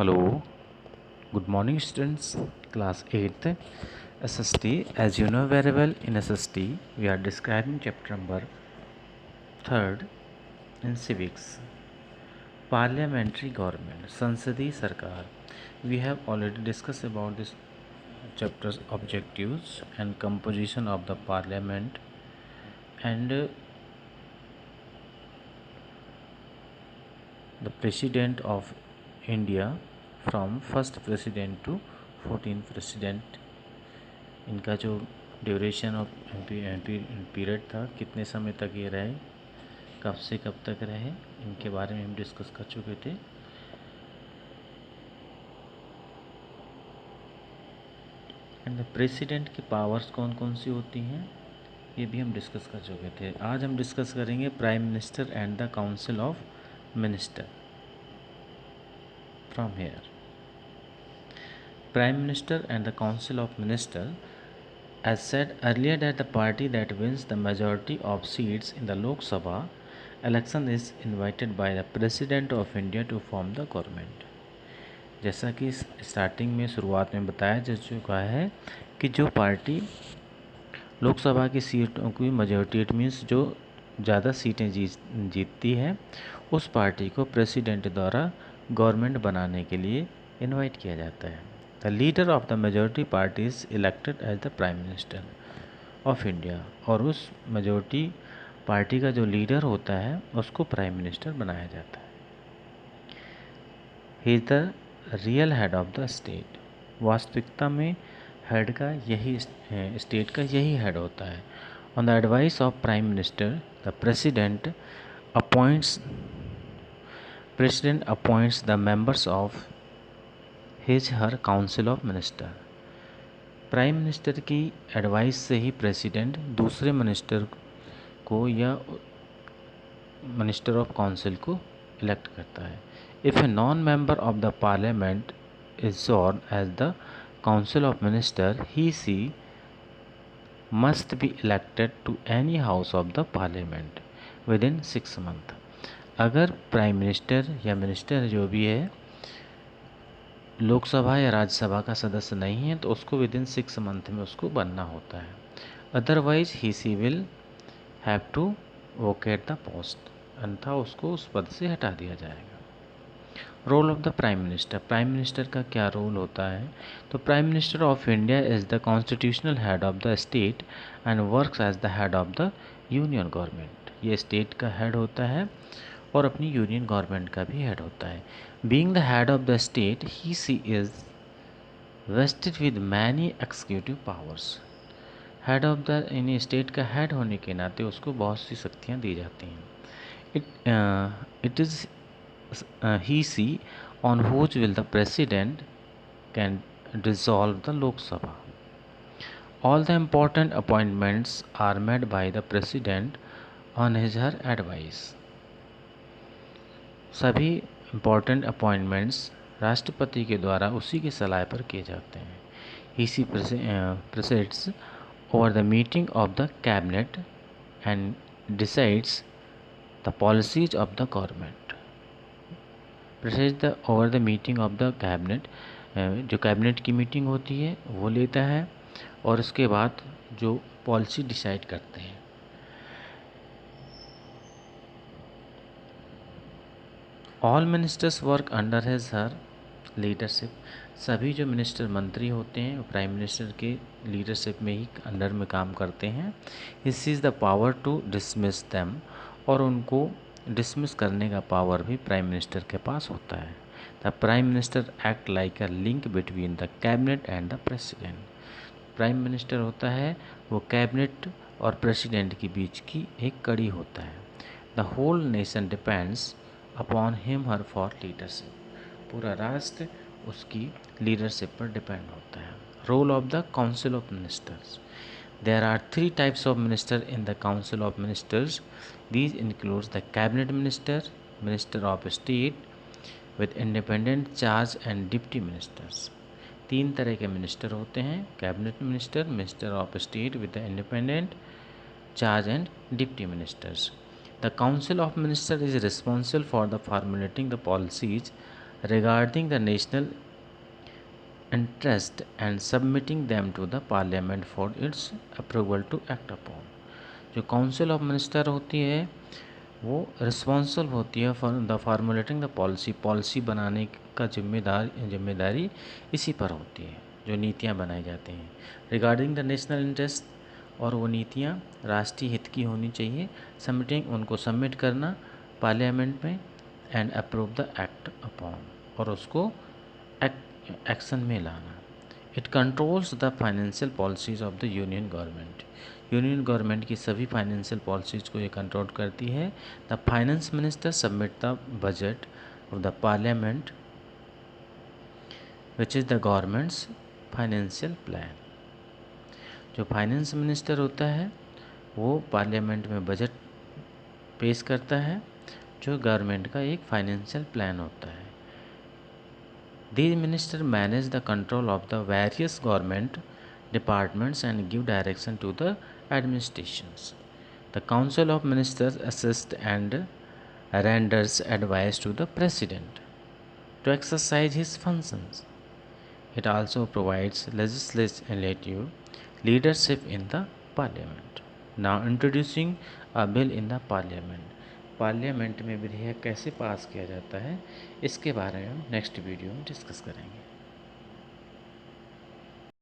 Hello, good morning students, class 8th SST. As you know very well, in SST we are describing chapter number 3rd in civics, parliamentary government, Sansadi Sarkar. We have already discussed about this chapter's objectives and composition of the parliament and the president of India from first president to 14th president. इनका जो duration of period था, कितने समय तक ये रहे, कब से कब तक रहे, इनके बारे में हम डिस्कस कर चुके थे। एंड प्रेसिडेंट की पावर्स कौन कौन सी होती हैं, ये भी हम डिस्कस कर चुके थे। आज हम डिस्कस करेंगे prime minister and the council of minister. From here, prime minister and the council of minister. As said earlier that the party that wins the majority of seats in the Lok Sabha election is invited by the President of India to form the government. जैसा कि starting में शुरुआत में बताया जा चुका है कि जो पार्टी लोकसभा की सीटों की मेजॉरिटी, इट मीन्स जो ज़्यादा सीटें जीतती है, उस पार्टी को प्रेसिडेंट द्वारा गवर्नमेंट बनाने के लिए इनवाइट किया जाता है। The leader of the majority party is elected as the prime minister of India, और उस मेजॉरिटी पार्टी का जो लीडर होता है उसको प्राइम मिनिस्टर बनाया जाता है। He is the real head of the state, वास्तविकता में हेड का यही स्टेट का यही हेड होता है। On the advice of prime minister the president appoints the members of his her council of minister. Prime minister की एडवाइस से ही प्रेसिडेंट दूसरे मिनिस्टर को या मिनिस्टर ऑफ काउंसिल को इलेक्ट करता है। If a non member of the parliament is sworn as the council of minister, he she must be elected to any house of the parliament within 6 month. अगर prime minister या minister जो भी है लोकसभा या राज्यसभा का सदस्य नहीं है तो उसको विद इन 6 मंथ में उसको बनना होता है। Otherwise he she will have to vacate the post, अन्यथा उसको उस पद से हटा दिया जाएगा। Role of the prime minister, prime minister का क्या रोल होता है? तो prime minister of India is the constitutional head of the state and works as the head of the union government. ये स्टेट का हेड होता है और अपनी यूनियन गवर्नमेंट का भी हेड होता है। Being the head of the state, he is wasted with many executive powers. Head of the in state का हेड होने के नाते उसको बहुत सी शक्तियाँ दी जाती हैं। It is he see on whose will the president can dissolve the Lok Sabha. All the important appointments are made by the president on his her advice. सभी important appointments राष्ट्रपति के द्वारा उसी की सलाह पर किए जाते हैं। He presides over the meeting of the cabinet and decides the policies of the government. Preside over the meeting of the cabinet, जो कैबिनेट की मीटिंग होती है वो लेता है और उसके बाद जो पॉलिसी डिसाइड करते हैं। All ministers work under his her leadership, सभी जो मिनिस्टर मंत्री होते हैं वो प्राइम मिनिस्टर के लीडरशिप में ही अंडर में काम करते हैं। His is the power to dismiss them, और उनको डिसमिस करने का पावर भी प्राइम मिनिस्टर के पास होता है। The prime minister act like a link between the cabinet and the president. Prime minister होता है वो कैबिनेट और प्रेसिडेंट के बीच की एक कड़ी होता है। The whole nation depends upon him her for leadership, पूरा राष्ट्र उसकी लीडरशिप पर डिपेंड होता है। Role of the council of ministers, there are 3 types of minister in the council of ministers. These includes the cabinet minister, minister of state with independent charge and deputy ministers. 3 तरह के minister होते हैं, cabinet minister, minister of state with the independent charge and deputy ministers. The council of ministers is responsible for the formulating the policies regarding the national interest and submitting them to the parliament for its approval to act upon। जो council of minister होती है वो responsible होती है for the formulating the policy बनाने का जिम्मेदारी इसी पर होती है, जो नीतियाँ बनाई जाती हैं रिगार्डिंग द नेशनल इंटरेस्ट, और वो नीतियाँ राष्ट्रीय हित की होनी चाहिए। सबमिटिंग, उनको सबमिट करना पार्लियामेंट में, and approve the act upon, और उसको एक्शन में लाना। It controls the financial policies of the union government. Union government की सभी फाइनेंशियल पॉलिसीज़ को ये कंट्रोल करती है। The finance minister submit the budget of the parliament which is the governments financial plan. जो फाइनेंस मिनिस्टर होता है वो पार्लियामेंट में बजट पेश करता है, जो गवर्नमेंट का एक फाइनेंशियल प्लान होता है। These ministers manage the control of the various government departments and give direction to the administrations. The Council of Ministers assists and renders advice to the President to exercise his functions. It also provides legislative leadership in the Parliament. Now introducing a bill in the Parliament. Parliament में विधेयक कैसे पास किया जाता है इसके बारे में हम नेक्स्ट वीडियो में डिस्कस करेंगे।